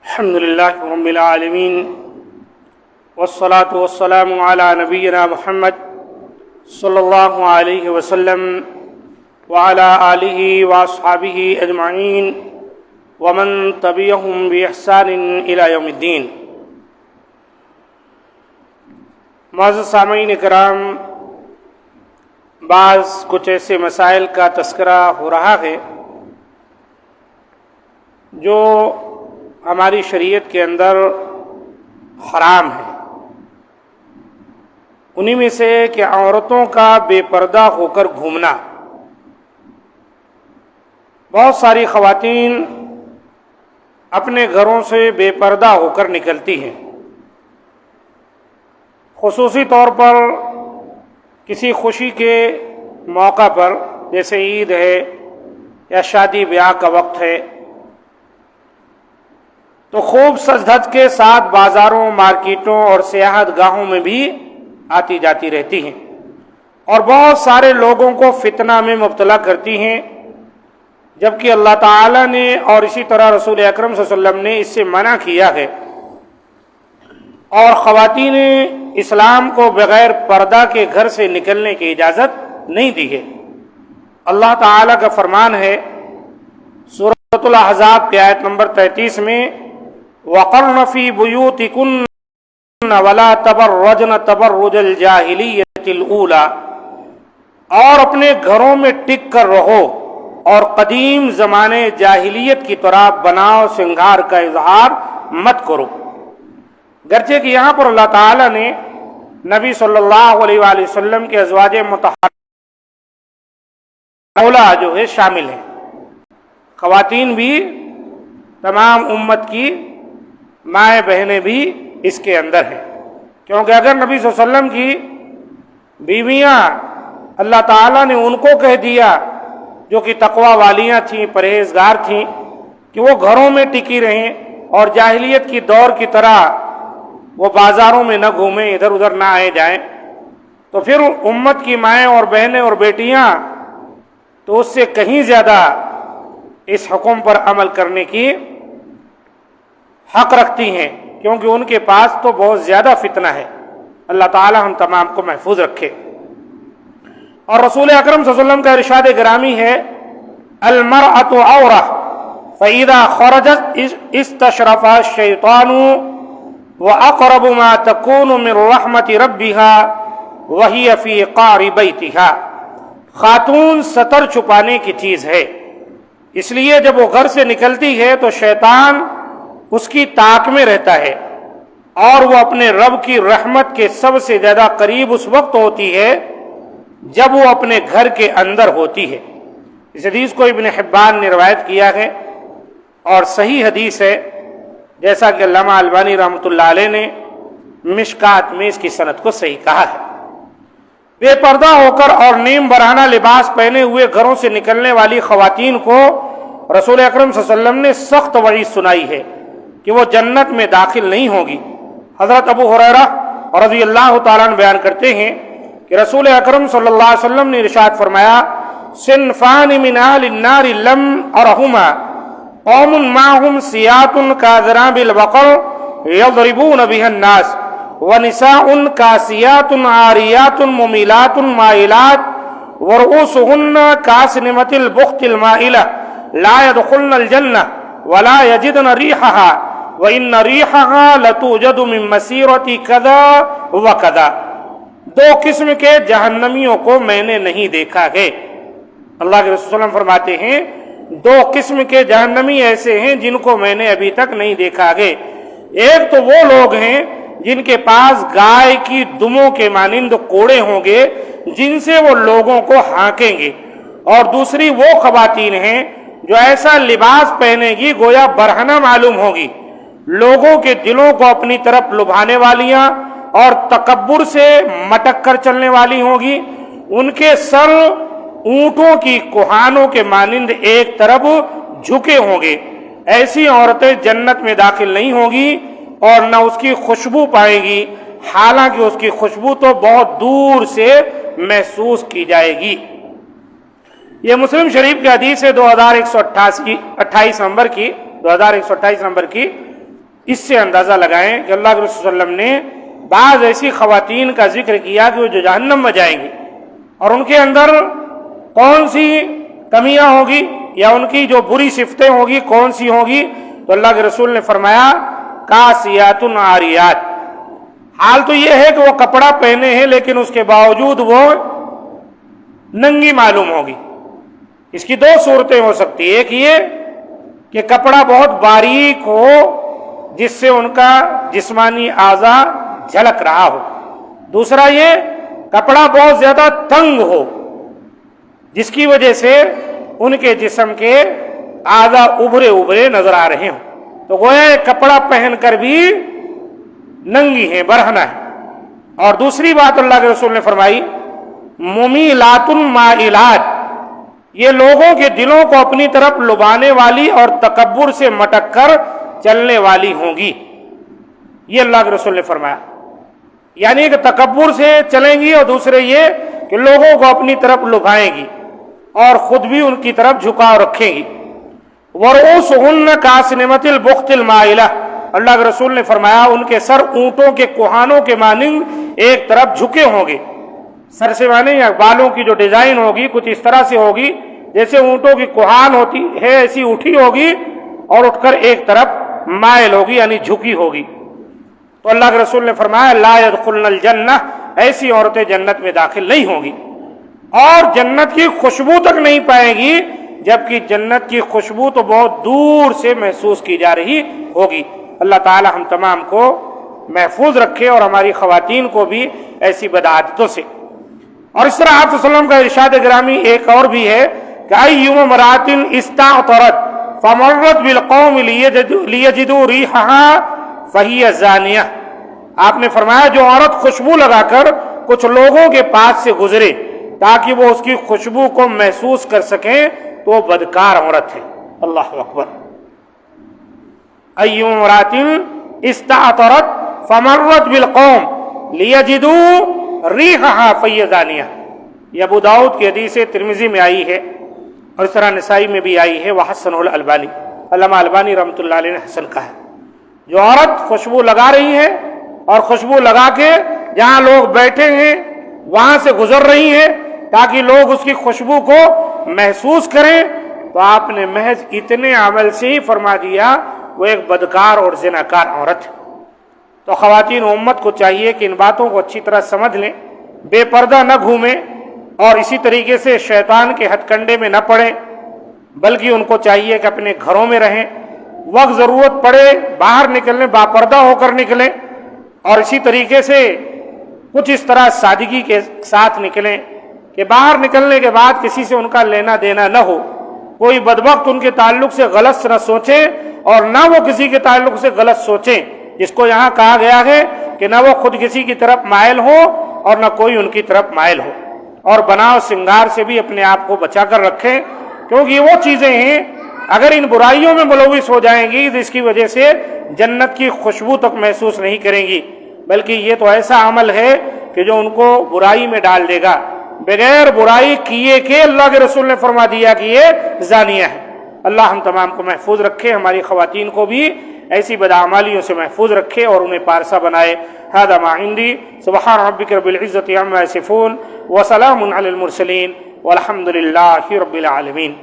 الحمد لله رب العالمين والصلاة والسلام على نبينا محمد صلى الله عليه وسلم وعلى آله وأصحابه أجمعين ومن تبعهم بإحسان إلى يوم الدين. معزز سامعین کرام، بعض کچھ ایسے مسائل کا تذکرہ ہو رہا ہے جو ہماری شریعت کے اندر حرام ہے. انہی میں سے کہ عورتوں کا بے پردہ ہو کر گھومنا. بہت ساری خواتین اپنے گھروں سے بے پردہ ہو کر نکلتی ہیں. خصوصی طور پر کسی خوشی کے موقع پر، جیسے عید ہے یا شادی بیاہ کا وقت ہے، تو خوب سج دھج کے ساتھ بازاروں، مارکیٹوں اور سیاحت گاہوں میں بھی آتی جاتی رہتی ہیں اور بہت سارے لوگوں کو فتنہ میں مبتلا کرتی ہیں، جبکہ اللہ تعالی نے اور اسی طرح رسول اکرم صلی اللہ علیہ وسلم نے اس سے منع کیا ہے. اور خواتین اسلام کو بغیر پردہ کے گھر سے نکلنے کی اجازت نہیں دی ہے. اللہ تعالی کا فرمان ہے سورۃ الاحزاب کی آیت نمبر 33 میں، وَقَرْنَ فِي بُيُوتِكُنَّ وَلَا تَبَرَّجْنَ تَبَرُّجَ الْجَاهِلِيَّةِ الْأُولَى، اور اپنے گھروں میں ٹک کر رہو اور قدیم زمانے جاہلیت کی طرح بناؤ سنگار کا اظہار مت کرو. گرچہ کہ یہاں پر اللہ تعالی نے نبی صلی اللہ علیہ وآلہ وسلم کے ازواج مطہرات جو ہے شامل ہیں. خواتین بھی، تمام امت کی مائیں بہنیں بھی اس کے اندر ہیں، کیونکہ اگر نبی صلی اللہ علیہ وسلم کی بیویاں اللہ تعالیٰ نے ان کو کہہ دیا جو کہ تقوی والیاں تھیں، پرہیزگار تھیں، کہ وہ گھروں میں ٹکی رہیں اور جاہلیت کی دور کی طرح وہ بازاروں میں نہ گھومیں، ادھر ادھر نہ آئے جائیں، تو پھر امت کی مائیں اور بہنیں اور بیٹیاں تو اس سے کہیں زیادہ اس حکم پر عمل کرنے کی حق رکھتی ہیں، کیونکہ ان کے پاس تو بہت زیادہ فتنہ ہے. اللہ تعالی ہم تمام کو محفوظ رکھے. اور رسول اکرم صلی اللہ علیہ وسلم کا ارشاد گرامی ہے، المرأة عورة فإذا خرجت استشرفها الشيطان وأقرب ما تكون من رحمة ربها وهي في قعر بيتها. خاتون سطر چھپانے کی چیز ہے، اس لیے جب وہ گھر سے نکلتی ہے تو شیطان اس کی طاق میں رہتا ہے، اور وہ اپنے رب کی رحمت کے سب سے زیادہ قریب اس وقت ہوتی ہے جب وہ اپنے گھر کے اندر ہوتی ہے. اس حدیث کو ابن حبان نے روایت کیا ہے اور صحیح حدیث ہے، جیسا کہ علامہ البانی رحمۃ اللہ علیہ نے مشکات میں اس کی سند کو صحیح کہا ہے. بے پردہ ہو کر اور نیم برہنہ لباس پہنے ہوئے گھروں سے نکلنے والی خواتین کو رسول اکرم صلی اللہ علیہ وسلم نے سخت وعید سنائی ہے کہ وہ جنت میں داخل نہیں ہوگی. حضرت ابو ہریرہ رضی اللہ تعالیٰ عنہ بیان کرتے ہیں کہ رسول اکرم صلی اللہ علیہ وسلم نے ارشاد فرمایا، صنفان من اہل النار لم ارہما، قوم معهم سیات کاذراب البقر یضربون بها الناس، ونساء کاسیات عاریات ممیلات مائلات ورؤوسهن کاسنمة البخت المائلة لا يدخلن الجنة ولا يجدن ريحها وإن ريحها لتوجد من مسيرة كذا وكذا. دو قسم کے جہنمیوں کو میں نے نہیں دیکھا ہے. اللہ کے رسول صلی اللہ علیہ وسلم فرماتے ہیں دو قسم کے جہنمی ایسے ہیں جن کو میں نے ابھی تک نہیں دیکھا ہے. ایک تو وہ لوگ ہیں جن کے پاس گائے کی دموں کے مانند کوڑے ہوں گے جن سے وہ لوگوں کو ہانکیں گے، اور دوسری وہ خواتین ہیں جو ایسا لباس پہنے گی گویا برہنہ معلوم ہوگی، لوگوں کے دلوں کو اپنی طرف لبھانے والیاں اور تکبر سے مٹک کر چلنے والی ہوگی. ان کے سر اونٹوں کی کوہانوں کے مانند ایک طرف جھکے ہوں گے. ایسی عورتیں جنت میں داخل نہیں ہوگی اور نہ اس کی خوشبو پائیں گی، حالانکہ اس کی خوشبو تو بہت دور سے محسوس کی جائے گی. یہ مسلم شریف کی حدیث ہے 2128 نمبر کی اس سے اندازہ لگائیں کہ اللہ کے رسول صلی اللہ علیہ وسلم نے بعض ایسی خواتین کا ذکر کیا کہ وہ جو جہنم میں جائیں گی، اور ان کے اندر کون سی کمیاں ہوگی یا ان کی جو بری صفتیں ہوگی کون سی ہوگی، تو اللہ کے رسول نے فرمایا کاسیات عاریات، حال تو یہ ہے کہ وہ کپڑا پہنے ہیں لیکن اس کے باوجود وہ ننگی معلوم ہوگی۔ اس کی دو صورتیں ہو سکتی ہیں، ایک یہ کہ کپڑا بہت باریک ہو جس سے ان کا جسمانی اعضاء جھلک رہا ہو، دوسرا یہ کپڑا بہت زیادہ تنگ ہو جس کی وجہ سے ان کے جسم کے اعضاء ابھرے ابھرے نظر آ رہے ہوں، تو گویا یہ کپڑا پہن کر بھی ننگی ہیں، برہنہ ہے۔ اور دوسری بات اللہ کے رسول نے فرمائی ممیلات مائلات، یہ لوگوں کے دلوں کو اپنی طرف لبانے والی اور تکبر سے مٹک کر چلنے والی ہوں گی، یہ اللہ کے رسول نے فرمایا، یعنی کہ تکبر سے چلیں گی، اور دوسرے یہ کہ لوگوں کو اپنی طرف لبھائیں گی اور خود بھی ان کی طرف جھکاؤ رکھیں گی۔ ورؤسہن کاسنمۃ البخت المائلہ، اللہ کے رسول نے فرمایا ان کے سر اونٹوں کے کوہانوں کے مانند ایک طرف جھکے ہوں گے، سر سے مانے یا بالوں کی جو ڈیزائن ہوگی کچھ اس طرح سے ہوگی جیسے اونٹوں کی کوہان ہوتی ہے ایسی اٹھی ہوگی اور اٹھ کر ایک طرف مائل ہوگی یعنی جھکی ہوگی۔ تو اللہ کے رسول نے فرمایا لا يدخلن الجنہ، ایسی عورتیں جنت میں داخل نہیں ہوں گی اور جنت کی خوشبو تک نہیں پائیں گی، جبکہ جنت کی خوشبو تو بہت دور سے محسوس کی جا رہی ہوگی۔ اللہ تعالی ہم تمام کو محفوظ رکھے اور ہماری خواتین کو بھی ایسی بدعادتوں سے۔ اور اس طرح آپ صلی اللہ علیہ وسلم کا ارشاد گرامی ایک اور بھی ہے کہ ایما امرأۃ استعطرت فمرت بالقوم لیجدوا ریحها فہی زانیہ، آپ نے فرمایا جو عورت خوشبو لگا کر کچھ لوگوں کے پاس سے گزرے تاکہ وہ اس کی خوشبو کو محسوس کر سکیں تو وہ بدکار عورت ہے۔ اللہ اکبر۔ ایما امرأۃ استعطرت فمرت بالقوم لیجدوا ریحها فہی زانیہ، یہ ابو داؤد کی حدیث ترمذی میں آئی ہے اور اس طرح نسائی میں بھی آئی ہے، وحسنہ الالبانی، علامہ البانی رحمۃ اللہ علیہ نے حسن کہا ہے۔ جو عورت خوشبو لگا رہی ہے اور خوشبو لگا کے جہاں لوگ بیٹھے ہیں وہاں سے گزر رہی ہیں تاکہ لوگ اس کی خوشبو کو محسوس کریں، تو آپ نے محض اتنے عمل سے ہی فرما دیا وہ ایک بدکار اور زناکار عورت ہے۔ تو خواتین امت کو چاہیے کہ ان باتوں کو اچھی طرح سمجھ لیں، بے پردہ نہ گھومیں اور اسی طریقے سے شیطان کے ہتھ کنڈے میں نہ پڑیں، بلکہ ان کو چاہیے کہ اپنے گھروں میں رہیں، وقت ضرورت پڑے باہر نکلیں باپردہ ہو کر نکلیں، اور اسی طریقے سے کچھ اس طرح سادگی کے ساتھ نکلیں کہ باہر نکلنے کے بعد کسی سے ان کا لینا دینا نہ ہو، کوئی بدبخت ان کے تعلق سے غلط نہ سوچیں اور نہ وہ کسی کے تعلق سے غلط سوچیں، جس کو یہاں کہا گیا ہے کہ نہ وہ خود کسی کی طرف مائل ہو اور نہ کوئی ان کی طرف مائل ہو، اور بناؤ سنگار سے بھی اپنے آپ کو بچا کر رکھیں، کیونکہ یہ وہ چیزیں ہیں اگر ان برائیوں میں ملوث ہو جائیں گی تو اس کی وجہ سے جنت کی خوشبو تک محسوس نہیں کریں گی، بلکہ یہ تو ایسا عمل ہے کہ جو ان کو برائی میں ڈال دے گا، بغیر برائی کیے کہ اللہ کے رسول نے فرما دیا کہ یہ زانیہ ہے۔ اللہ ہم تمام کو محفوظ رکھے، ہماری خواتین کو بھی ایسی بدعمالیوں سے محفوظ رکھے اور انہیں پارسا بنائے۔ هذا ما عندي، سبحان ربك رب العزة عما يصفون وسلام على المرسلين والحمد لله رب العالمين۔